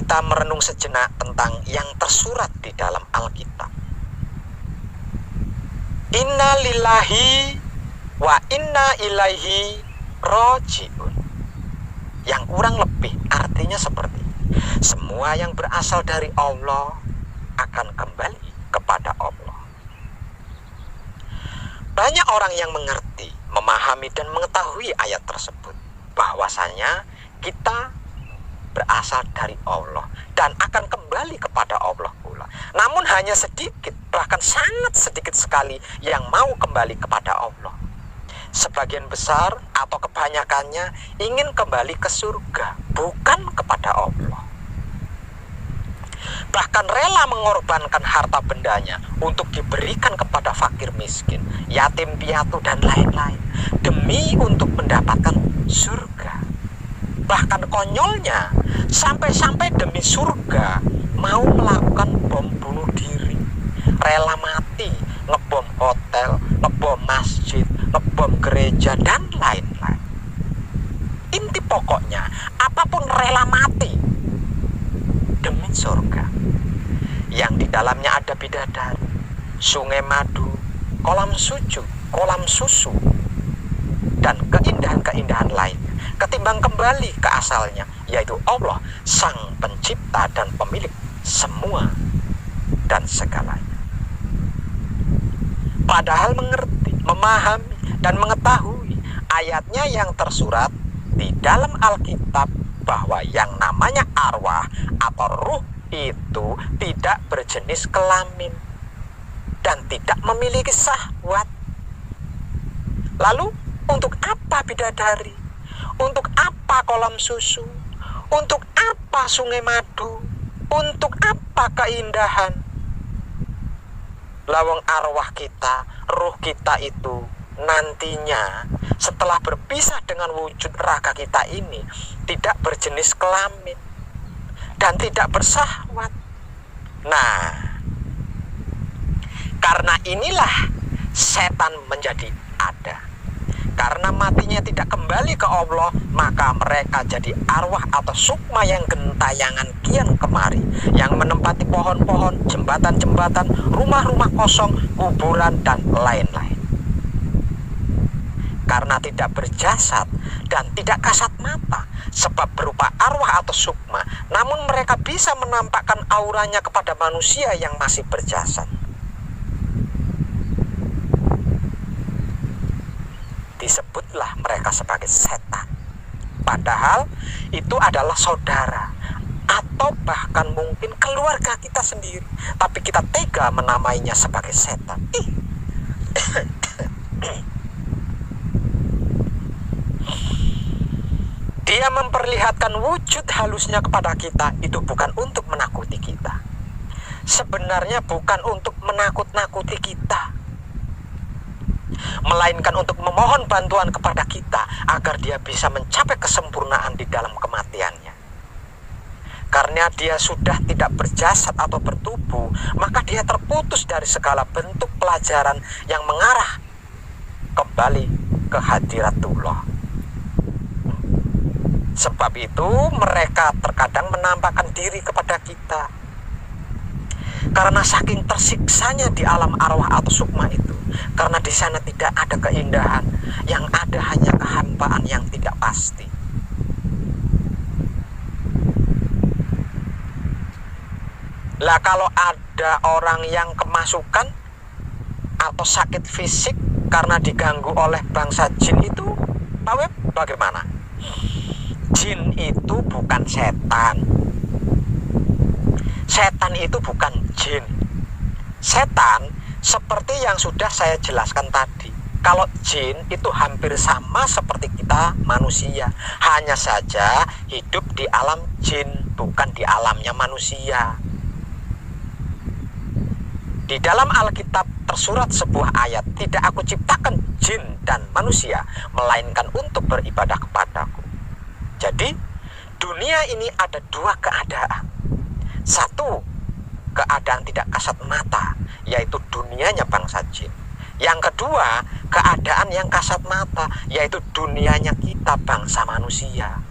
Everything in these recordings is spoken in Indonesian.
kita merenung sejenak tentang yang tersurat di dalam Alkitab. Inna lillahi wa inna ilaihi roji'un. Yang kurang lebih artinya seperti semua yang berasal dari Allah akan kembali kepada Allah. Banyak orang yang mengerti, memahami dan mengetahui ayat tersebut, bahwasanya kita berasal dari Allah dan akan kembali kepada Allah pula. Namun hanya sedikit, bahkan sangat sedikit sekali yang mau kembali kepada Allah. Sebagian besar atau kebanyakannya ingin kembali ke surga, bukan kepada Allah. Bahkan rela mengorbankan harta bendanya untuk diberikan kepada fakir miskin, yatim piatu dan lain-lain, demi untuk mendapatkan surga. Bahkan konyolnya, sampai-sampai demi surga mau melakukan bom bunuh diri, rela mati, ngebom hotel, ngebom masjid, ngebom gereja dan lain-lain. Inti pokoknya, apapun rela mati demi surga, yang di dalamnya ada bidadari, sungai madu, kolam susu, dan keindahan-keindahan lain, ketimbang kembali ke asalnya, yaitu Allah, Sang Pencipta dan Pemilik semua dan segalanya. Padahal mengerti, memahami, dan mengetahui ayatnya yang tersurat di dalam Alkitab bahwa yang namanya arwah atau ruh itu tidak berjenis kelamin dan tidak memiliki syahwat. Lalu untuk apa bidadari? Untuk apa kolam susu? Untuk apa sungai madu? Untuk apa keindahan? Lawang arwah kita, ruh kita itu nantinya setelah berpisah dengan wujud raga kita ini tidak berjenis kelamin dan tidak bersahwat. Nah, karena inilah setan menjadi ada. Karena matinya tidak kembali ke Allah, maka mereka jadi arwah atau sukma yang gentayangan kian kemari, yang menempati pohon-pohon, jembatan-jembatan, rumah-rumah kosong, kuburan, dan lain-lain. Karena tidak berjasad dan tidak kasat mata, sebab berupa arwah atau sukma, namun mereka bisa menampakkan auranya kepada manusia yang masih berjasad. Disebutlah mereka sebagai setan, padahal itu adalah saudara atau bahkan mungkin keluarga kita sendiri, tapi kita tega menamainya sebagai setan. Dia memperlihatkan wujud halusnya kepada kita itu bukan untuk menakuti kita. Sebenarnya bukan untuk menakut-nakuti kita, melainkan untuk memohon bantuan kepada kita agar dia bisa mencapai kesempurnaan di dalam kematiannya. Karena dia sudah tidak berjasad atau bertubuh, maka dia terputus dari segala bentuk pelajaran yang mengarah kembali ke hadiratullah. Sebab itu mereka terkadang menampakkan diri kepada kita. Karena saking tersiksanya di alam arwah atau sukma itu, karena di sana tidak ada keindahan, yang ada hanya kehampaan yang tidak pasti. Lah kalau ada orang yang kemasukan atau sakit fisik karena diganggu oleh bangsa jin itu, Pak Web, bagaimana? Jin itu bukan setan. Setan itu bukan jin. Setan seperti yang sudah saya jelaskan tadi. Kalau jin itu hampir sama seperti kita manusia, hanya saja hidup di alam jin, bukan di alamnya manusia. Di dalam Alkitab tersurat sebuah ayat, tidak aku ciptakan jin dan manusia, melainkan untuk beribadah kepadaku. Jadi, dunia ini ada dua keadaan. Satu, keadaan tidak kasat mata, yaitu dunianya bangsa jin. Yang kedua, keadaan yang kasat mata, yaitu dunianya kita bangsa manusia.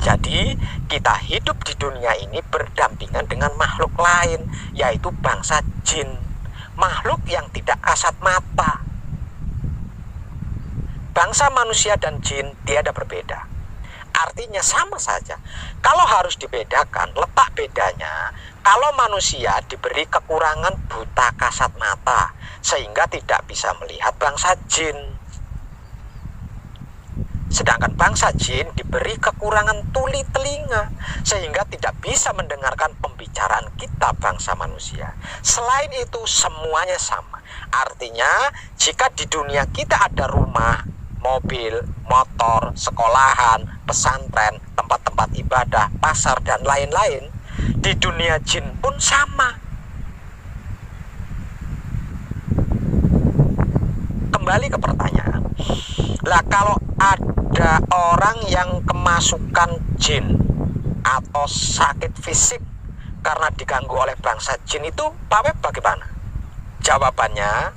Jadi kita hidup di dunia ini berdampingan dengan makhluk lain, yaitu bangsa jin, makhluk yang tidak kasat mata. Bangsa manusia dan jin tiada berbeda, artinya sama saja. Kalau harus dibedakan, letak bedanya, kalau manusia diberi kekurangan buta kasat mata sehingga tidak bisa melihat bangsa jin, sedangkan bangsa jin diberi kekurangan tuli telinga sehingga tidak bisa mendengarkan pembicaraan kita bangsa manusia. Selain itu semuanya sama. Artinya jika di dunia kita ada rumah, mobil, motor, sekolahan, pesantren, tempat-tempat ibadah, pasar, dan lain-lain, di dunia jin pun sama. Kembali ke pertanyaan, lah kalau ada orang yang kemasukan jin atau sakit fisik karena diganggu oleh bangsa jin itu, Pak Web bagaimana? Jawabannya,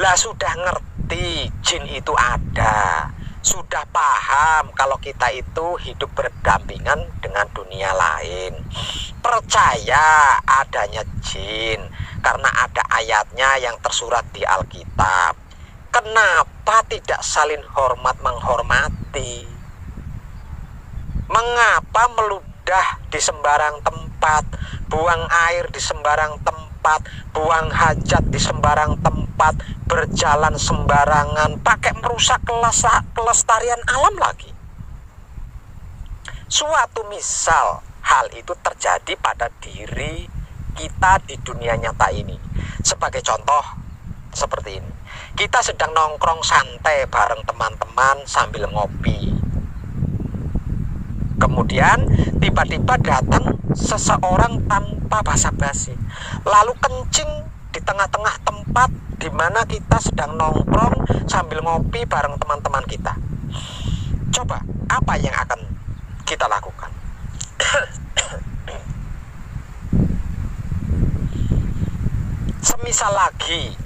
lah sudah ngerti jin itu ada, sudah paham kalau kita itu hidup berdampingan dengan dunia lain, percaya adanya jin karena ada ayatnya yang tersurat di Alkitab. Kenapa tidak saling hormat menghormati? Mengapa meludah di sembarang tempat, buang air di sembarang tempat, buang hajat di sembarang tempat, berjalan sembarangan, pakai merusak kelestarian alam lagi? Suatu misal hal itu terjadi pada diri kita di dunia nyata ini. Sebagai contoh seperti ini, kita sedang nongkrong santai bareng teman-teman sambil ngopi. Kemudian tiba-tiba datang seseorang tanpa basa-basi, lalu kencing di tengah-tengah tempat di mana kita sedang nongkrong sambil ngopi bareng teman-teman kita. Coba, apa yang akan kita lakukan? Semisal lagi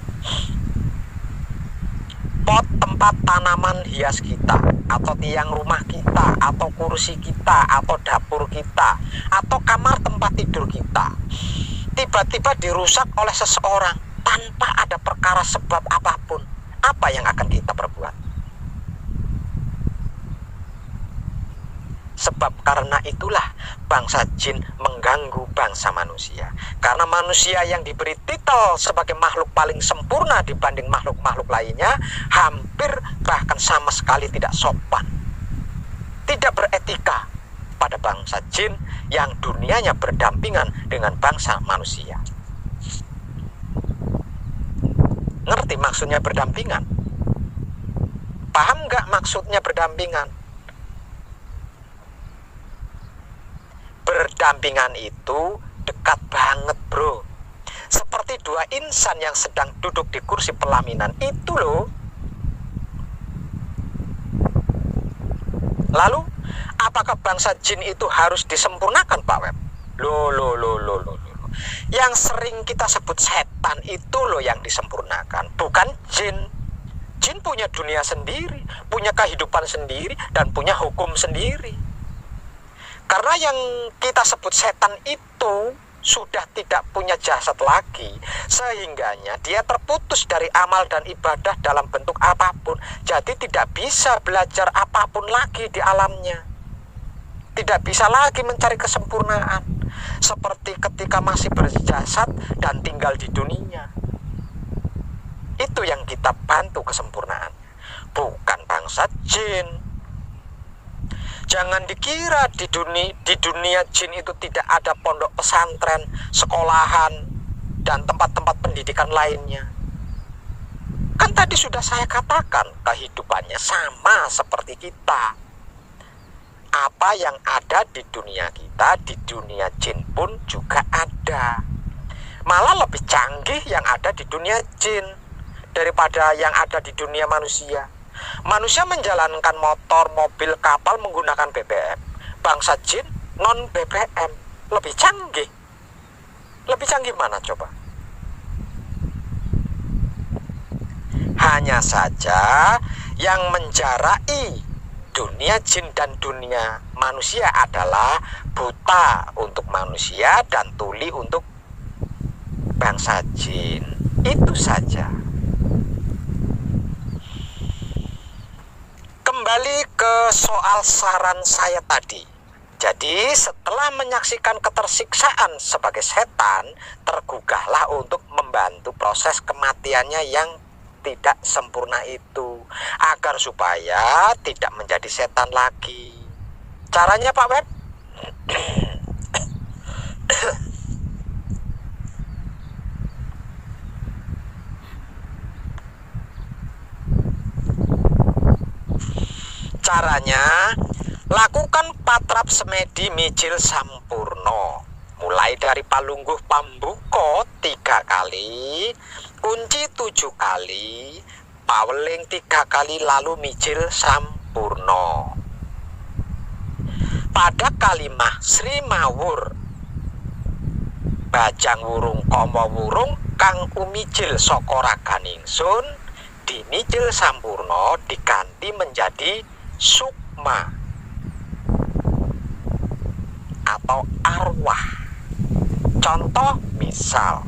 pot tempat tanaman hias kita, atau tiang rumah kita, atau kursi kita, atau dapur kita, atau kamar tempat tidur kita tiba-tiba dirusak oleh seseorang tanpa ada perkara sebab apapun, apa yang akan kita perbuat? Sebab karena itulah bangsa jin mengganggu bangsa manusia. Karena manusia yang diberi titel sebagai makhluk paling sempurna dibanding makhluk-makhluk lainnya, hampir bahkan sama sekali tidak sopan, tidak beretika pada bangsa jin yang dunianya berdampingan dengan bangsa manusia. Ngerti maksudnya berdampingan? Paham nggak maksudnya berdampingan? Berdampingan itu dekat banget, bro. Seperti dua insan yang sedang duduk di kursi pelaminan itu loh. Lalu, apakah bangsa jin itu harus disempurnakan, Pak Web? Loh. Yang sering kita sebut setan itu loh yang disempurnakan, bukan jin. Jin punya dunia sendiri, punya kehidupan sendiri, dan punya hukum sendiri. Karena yang kita sebut setan itu sudah tidak punya jasad lagi, sehingganya dia terputus dari amal dan ibadah dalam bentuk apapun. Jadi tidak bisa belajar apapun lagi di alamnya, tidak bisa lagi mencari kesempurnaan seperti ketika masih berjasad dan tinggal di dunia. Itu yang kita bantu kesempurnaan, bukan bangsa jin. Jangan dikira di dunia jin itu tidak ada pondok pesantren, sekolahan, dan tempat-tempat pendidikan lainnya. Kan tadi sudah saya katakan, kehidupannya sama seperti kita. Apa yang ada di dunia kita, di dunia jin pun juga ada. Malah lebih canggih yang ada di dunia jin daripada yang ada di dunia manusia. Manusia menjalankan motor, mobil, kapal menggunakan BBM. Bangsa jin non BBM, lebih canggih. Lebih canggih mana coba? Hanya saja yang menjarai dunia jin dan dunia manusia adalah buta untuk manusia dan tuli untuk bangsa jin. Itu saja. Kembali ke soal saran saya tadi. Jadi setelah menyaksikan ketersiksaan sebagai setan, tergugahlah untuk membantu proses kematiannya yang tidak sempurna itu, agar supaya tidak menjadi setan lagi. Caranya Pak Web? Caranya, lakukan patrap semedi mijil sampurno, mulai dari palungguh pambuko 3 kali, kunci 7 kali, paweling 3 kali, lalu mijil sampurno. Pada kalimah Sri Mawur Bajang Wurung Komo Wurung kang umijil saka raganingsun, dimijil sampurno diganti menjadi sukma atau arwah. Contoh misal,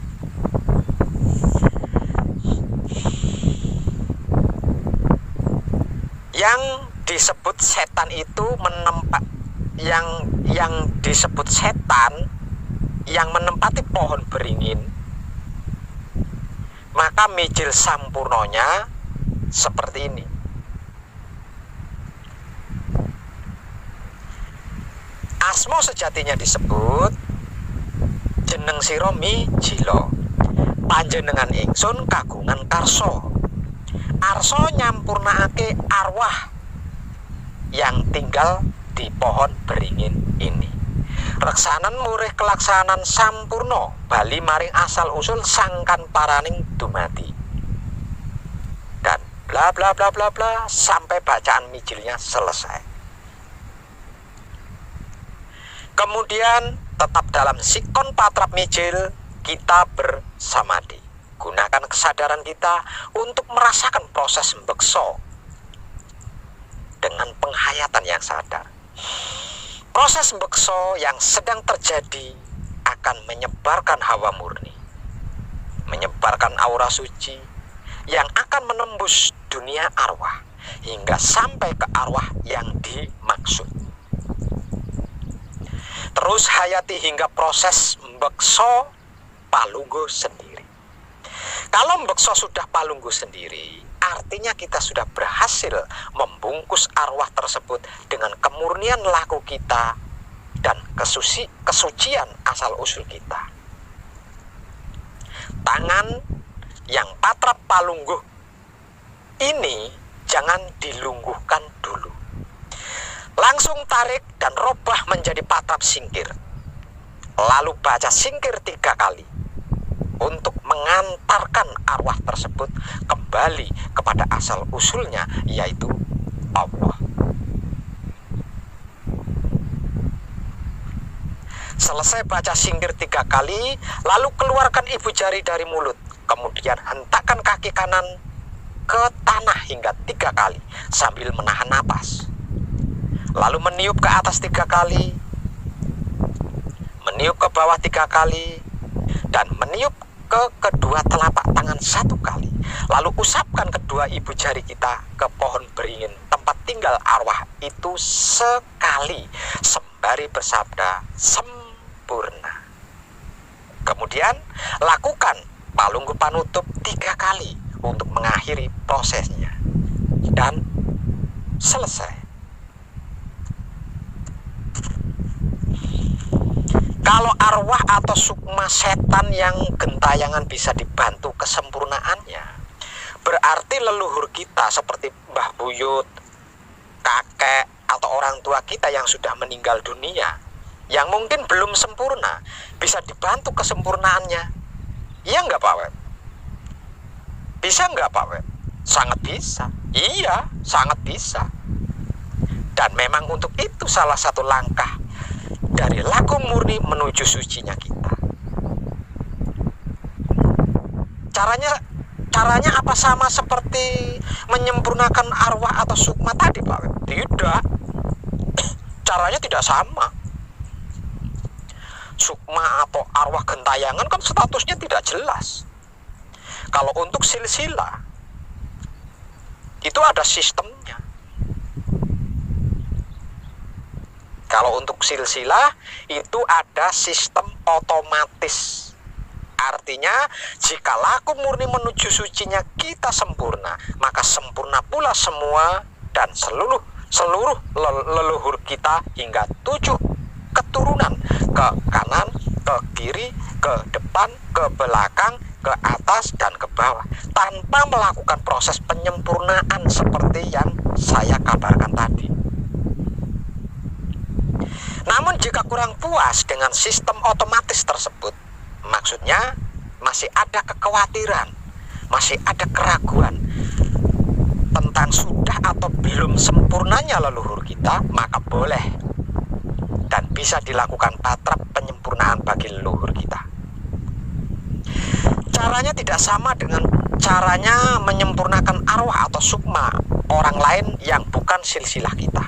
yang disebut setan itu yang disebut setan yang menempati pohon beringin, maka mijil sampurnonya seperti ini. Asmo sejatinya disebut jeneng sira mijila, panjenengan ingsun kagungan karso. Arso nyampurnakake arwah yang tinggal di pohon beringin ini. Reksanan murih kelaksanan sampurno bali maring asal usul sangkan paraning dumati. Dan bla bla bla bla bla sampai bacaan mijilnya selesai. Kemudian tetap dalam sikon patrap mijil kita bersamadi. Gunakan kesadaran kita untuk merasakan proses mbekso dengan penghayatan yang sadar. Proses mbekso yang sedang terjadi akan menyebarkan hawa murni, menyebarkan aura suci yang akan menembus dunia arwah hingga sampai ke arwah yang dimaksud. Terus hayati hingga proses mbekso palungguh sendiri. Kalau mbekso sudah palungguh sendiri, artinya kita sudah berhasil membungkus arwah tersebut dengan kemurnian laku kita dan kesucian asal usul kita. Tangan yang patrap palungguh ini jangan dilungguhkan dulu. Langsung tarik dan robah menjadi patrap singkir. Lalu baca singkir 3 kali untuk mengantarkan arwah tersebut kembali kepada asal usulnya, yaitu Allah. Selesai baca singkir 3 kali, lalu keluarkan ibu jari dari mulut, kemudian hentakkan kaki kanan ke tanah hingga 3 kali sambil menahan napas. Lalu meniup ke atas 3 kali, meniup ke bawah 3 kali, dan meniup ke kedua telapak tangan 1 kali. Lalu usapkan kedua ibu jari kita ke pohon beringin tempat tinggal arwah itu sekali, sembari bersabda sempurna. Kemudian lakukan palungguh panutup 3 kali untuk mengakhiri prosesnya, dan selesai. Kalau arwah atau sukma setan yang gentayangan bisa dibantu kesempurnaannya, berarti leluhur kita seperti Mbah Buyut, kakek, atau orang tua kita yang sudah meninggal dunia, yang mungkin belum sempurna, bisa dibantu kesempurnaannya. Iya nggak Pak Web? Bisa nggak Pak Web? Sangat bisa. Iya, sangat bisa. Dan memang untuk itu salah satu langkah dari laku murni menuju sucinya kita. Caranya apa sama seperti menyempurnakan arwah atau sukma tadi Pak? Tidak. caranya tidak sama. Sukma atau arwah gentayangan kan statusnya tidak jelas. Kalau untuk silsilah itu ada sistemnya. Kalau untuk silsilah itu ada sistem otomatis. Artinya jika laku murni menuju sucinya kita sempurna, maka sempurna pula semua dan seluruh leluhur kita hingga 7 keturunan, ke kanan, ke kiri, ke depan, ke belakang, ke atas, dan ke bawah, tanpa melakukan proses penyempurnaan seperti yang saya kabarkan tadi. Namun jika kurang puas dengan sistem otomatis tersebut, maksudnya masih ada kekhawatiran, masih ada keraguan tentang sudah atau belum sempurnanya leluhur kita, maka boleh dan bisa dilakukan patrap penyempurnaan bagi leluhur kita. Caranya tidak sama dengan caranya menyempurnakan arwah atau sukma orang lain yang bukan silsilah kita.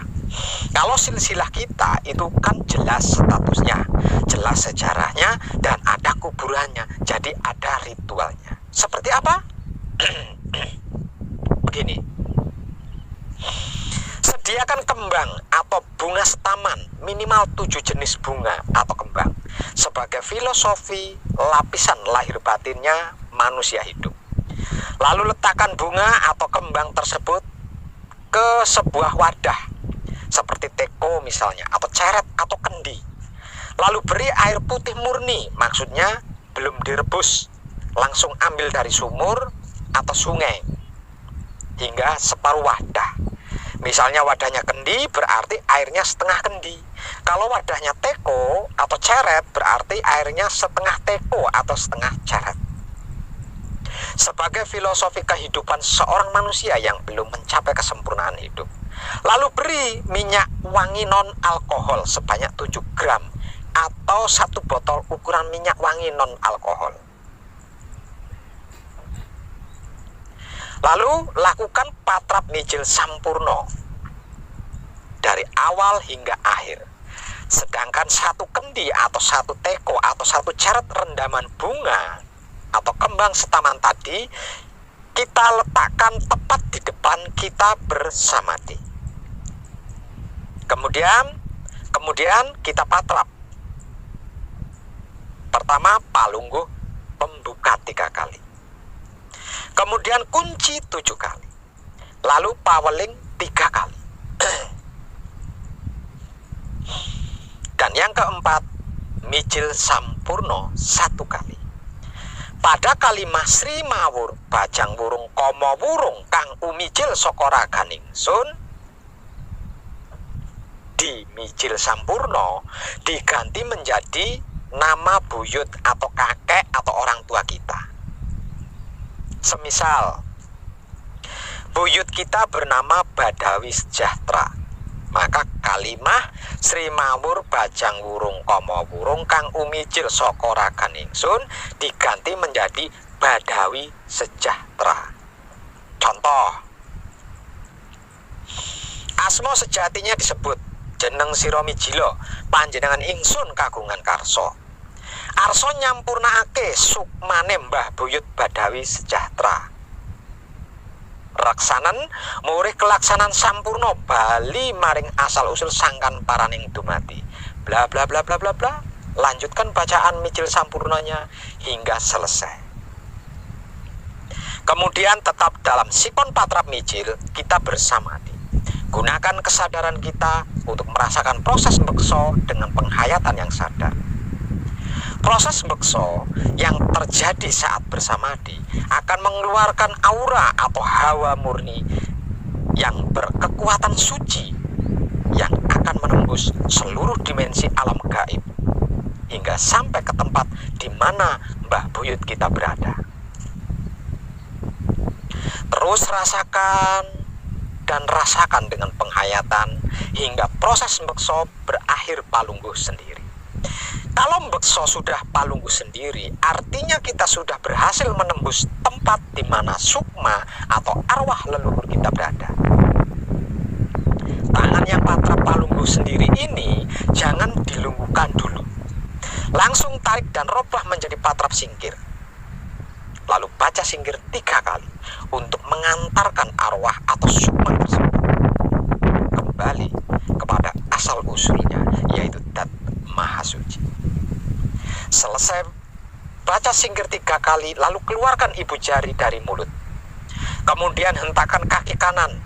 Kalau silsilah kita itu kan jelas statusnya, jelas sejarahnya, dan ada kuburannya, jadi ada ritualnya. Seperti apa? Begini, sediakan kembang atau bunga setaman, minimal 7 jenis bunga atau kembang, sebagai filosofi lapisan lahir batinnya manusia hidup. Lalu letakkan bunga atau kembang tersebut ke sebuah wadah, seperti teko misalnya, atau ceret atau kendi. Lalu beri air putih murni, maksudnya belum direbus, langsung ambil dari sumur atau sungai, hingga separuh wadah. Misalnya wadahnya kendi, berarti airnya setengah kendi. Kalau wadahnya teko atau ceret, berarti airnya setengah teko atau setengah ceret. Sebagai filosofi kehidupan seorang manusia yang belum mencapai kesempurnaan hidup. Lalu beri minyak wangi non-alkohol sebanyak 7 gram atau 1 botol ukuran minyak wangi non-alkohol. Lalu lakukan patrap mijil sampurno dari awal hingga akhir. Sedangkan 1 kendi atau 1 teko atau 1 ceret rendaman bunga atau kembang setaman tadi kita letakkan tepat di depan kita bersamadi. Kemudian kita patrap. Pertama palungguh pembuka 3 kali. Kemudian kunci 7 kali. Lalu paweling 3 kali. Dan yang keempat, mijil sampurno 1 kali. Pada kalimah Sri Mawur Bajang Wurung Komo Wurung kang umijil sokora ganingsun, di mijil sampurno diganti menjadi nama buyut atau kakek atau orang tua kita. Semisal buyut kita bernama Badawi Sejahtera, maka kalimah Sri Mawur Bajang Wurung Komo Wurung kang umijil sokora ganingsun diganti menjadi Badawi Sejahtera. Contoh, asma sejatinya disebut jeneng sira mijila panjenengan ingsun kagungan karso. Arso nyampurnakake sukmane Mbah Buyut Badawi Sejahtera. Raksanan murih kelaksanan sampurno bali maring asal usul sangkan paraning dumati. Bla bla bla bla bla bla. Lanjutkan bacaan mijil sampurnanya hingga selesai. Kemudian tetap dalam sikon patrap mijil kita bersamadi. Gunakan kesadaran kita untuk merasakan proses bekso dengan penghayatan yang sadar. Proses bekso yang terjadi saat bersamadi akan mengeluarkan aura atau hawa murni yang berkekuatan suci yang akan menembus seluruh dimensi alam gaib hingga sampai ke tempat di mana Mbah Buyut kita berada. Terus rasakan dengan penghayatan hingga proses bekso berakhir palungguh sendiri. Kalau bekso sudah palungguh sendiri, artinya kita sudah berhasil menembus tempat di mana sukma atau arwah leluhur kita berada. Tangan yang patrap palungguh sendiri ini jangan dilungguhkan dulu. Langsung tarik dan robah menjadi patrap singkir. Lalu baca singkir 3 kali untuk mengantarkan arwah atau sukma tersebut kembali kepada asal usulnya, yaitu Dat Maha Suci. Selesai baca singkir 3 kali, lalu keluarkan ibu jari dari mulut. Kemudian hentakkan kaki kanan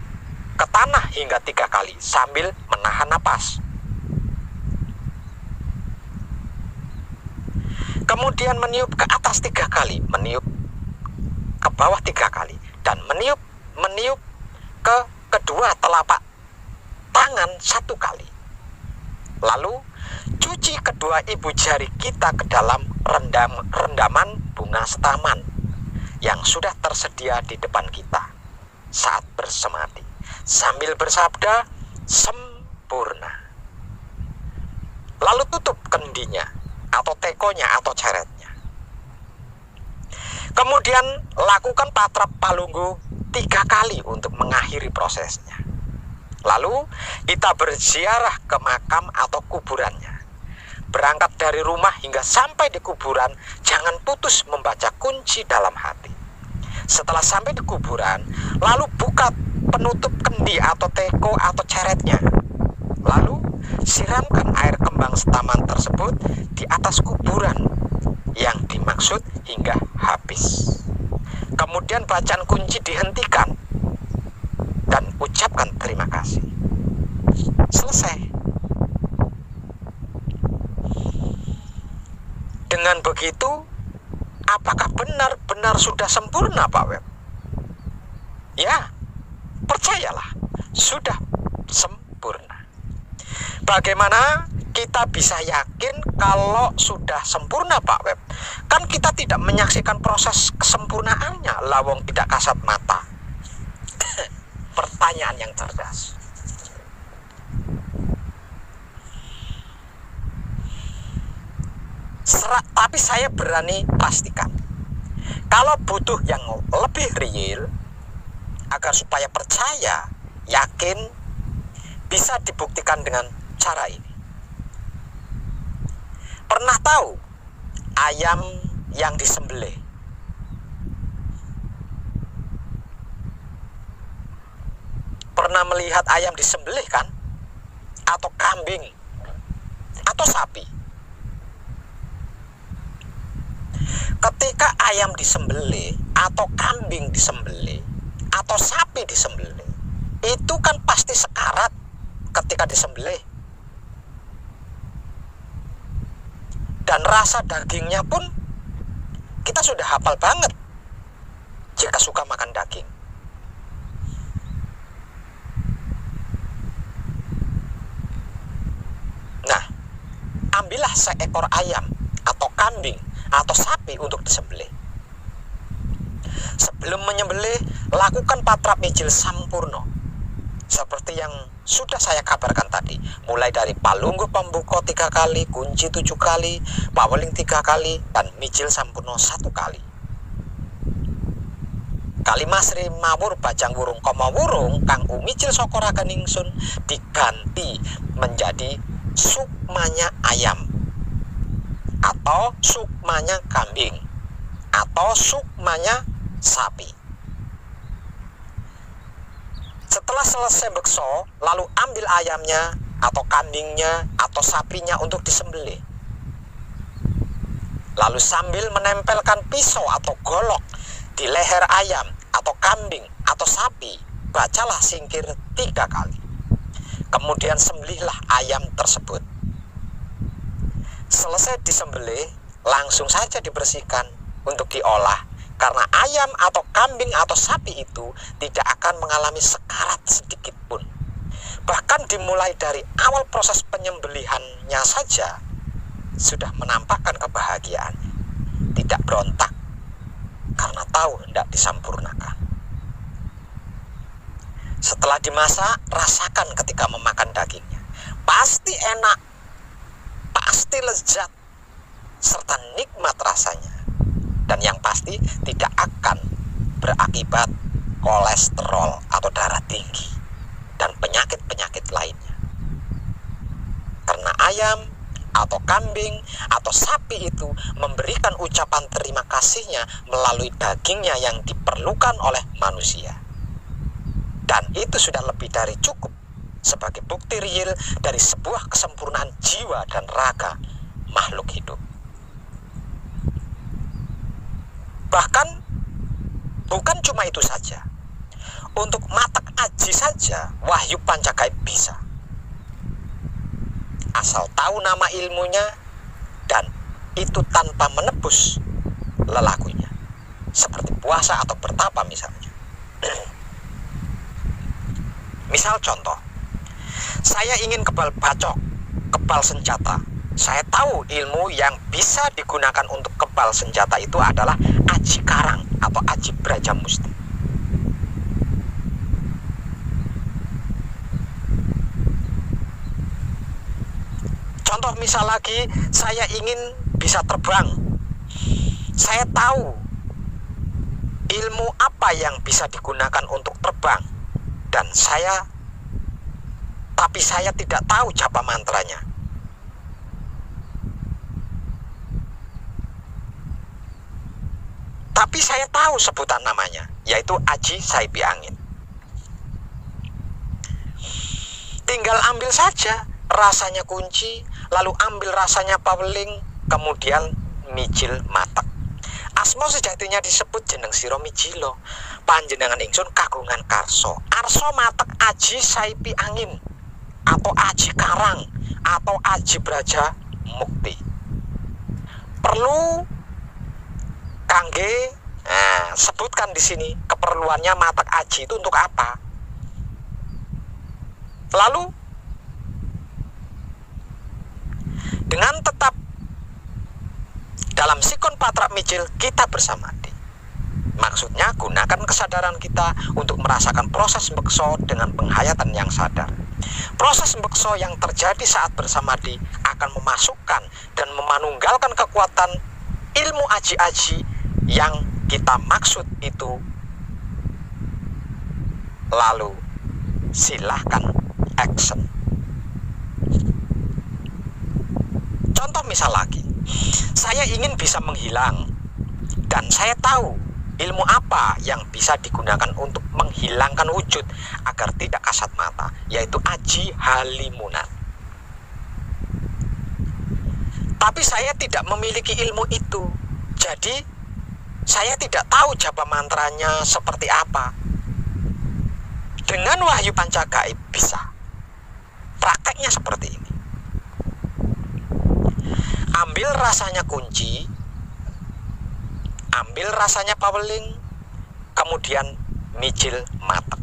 ke tanah hingga 3 kali sambil menahan napas. Kemudian meniup ke atas 3 kali, meniup ke bawah 3 kali, dan meniup ke kedua telapak tangan 1 kali. Lalu cuci kedua ibu jari kita ke dalam rendaman bunga setaman yang sudah tersedia di depan kita saat bersemadi, sambil bersabda sempurna. Lalu tutup kendinya atau tekonya atau ceretnya. Kemudian lakukan patrap palunggu 3 kali untuk mengakhiri prosesnya. Lalu kita berziarah ke makam atau kuburannya. Berangkat dari rumah hingga sampai di kuburan, jangan putus membaca kunci dalam hati. Setelah sampai di kuburan, lalu buka penutup kendi atau teko atau ceretnya. Lalu siramkan air kembang setaman tersebut di atas kuburan yang dimaksud hingga habis. Kemudian bacaan kunci dihentikan dan ucapkan terima kasih. Selesai. Dengan begitu, apakah benar-benar sudah sempurna, Pak Web? Ya, percayalah, sudah sempurna. Bagaimana kita bisa yakin kalau sudah sempurna, Pak Web? Kan kita tidak menyaksikan proses kesempurnaannya, lawang tidak kasat mata. Pertanyaan yang cerdas. Tapi saya berani pastikan, kalau butuh yang lebih real, agar supaya percaya, yakin, bisa dibuktikan dengan cara ini. Pernah tahu ayam yang disembelih? Pernah melihat ayam disembelih kan? Atau kambing? Atau sapi? Ketika ayam disembelih, atau kambing disembelih, atau sapi disembelih, itu kan pasti sekarat ketika disembelih. Dan rasa dagingnya pun kita sudah hafal banget jika suka makan daging. Nah, ambillah seekor ayam atau kambing atau sapi untuk disembelih. Sebelum menyembelih, lakukan patrap mijil sampurno seperti yang sudah saya kabarkan tadi, mulai dari palungguh pembuka 3 kali, kunci 7 kali, paweling 3 kali, dan mijil sampurno 1 kali. Kalimah Sri Mawur Bajang Wurung Koma Wurung Kang Umijil Sokoraga Ningsun diganti menjadi sukmanya ayam, atau sukmanya kambing, atau sukmanya sapi. Setelah selesai bekso, lalu ambil ayamnya atau kambingnya atau sapinya untuk disembelih. Lalu sambil menempelkan pisau atau golok di leher ayam atau kambing atau sapi, bacalah singkir 3 kali. Kemudian sembelihlah ayam tersebut. Selesai disembelih, langsung saja dibersihkan untuk diolah, karena ayam atau kambing atau sapi itu tidak akan mengalami sekarat sedikit pun. Bahkan dimulai dari awal proses penyembelihannya saja sudah menampakkan kebahagiaannya, tidak berontak karena tahu hendak disampurnakan. Setelah dimasak, rasakan ketika memakan dagingnya. Pasti enak, pasti lezat, serta nikmat rasanya. Dan yang pasti tidak akan berakibat kolesterol atau darah tinggi dan penyakit-penyakit lainnya. ayam atau kambing atau sapi itu memberikan ucapan terima kasihnya melalui dagingnya yang diperlukan oleh manusia. Dan itu sudah lebih dari cukup sebagai bukti real dari sebuah kesempurnaan jiwa dan raga makhluk hidup. Bahkan bukan cuma itu saja. Untuk matak aji saja wahyu pancagaib bisa. Asal tahu nama ilmunya dan itu tanpa menebus lelakunya. Seperti puasa atau bertapa misalnya. Misal contoh, saya ingin kebal bacok, kebal senjata. Saya tahu ilmu yang bisa digunakan untuk kebal senjata itu adalah aji karang atau aji braja musti. Contoh misal lagi, saya ingin bisa terbang. Saya tahu ilmu apa yang bisa digunakan untuk terbang. Tapi saya tidak tahu japa mantranya. Tapi saya tahu sebutan namanya, yaitu aji saipi angin. Tinggal ambil saja rasanya kunci, lalu ambil rasanya paweling, kemudian mijil matak. Asma sejatinya disebut jeneng sira mijilo. Panjenengan ingsun kagungan karso. Arso matak aji saipi angin atau aji karang atau aji braja mukti. Perlu kangge sebutkan di sini keperluannya matak aji itu untuk apa. Lalu dengan tetap dalam sikon patrak mijil kita bersamadi. Maksudnya gunakan kesadaran kita untuk merasakan proses bekso dengan penghayatan yang sadar. Proses bekso yang terjadi saat bersamadi akan memasukkan dan memanunggalkan kekuatan ilmu aji-aji yang kita maksud itu. Lalu silahkan action. Contoh misal lagi, saya ingin bisa menghilang dan saya tahu ilmu apa yang bisa digunakan untuk menghilangkan wujud agar tidak kasat mata, yaitu aji halimunan. Tapi saya tidak memiliki ilmu itu, jadi saya tidak tahu japa mantranya seperti apa. Dengan wahyu pancagaib bisa. Prakteknya seperti ini. Ambil rasanya kunci, ambil rasanya paweling, kemudian mijil matek.